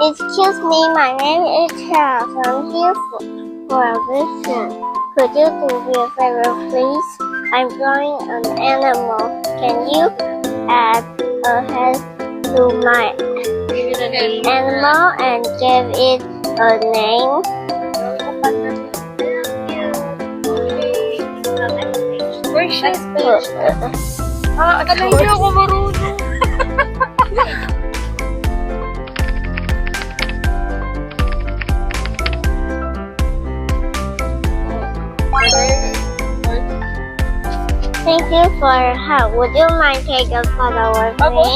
Excuse me, my name is Charles. I'm here for a visit. Could you do me a favor, please? I'm drawing an animal. Can you add a head to my animal and give it a name? Next page. Hindi ako marunong. Thank you for your help. Would you mind taking a photo with me?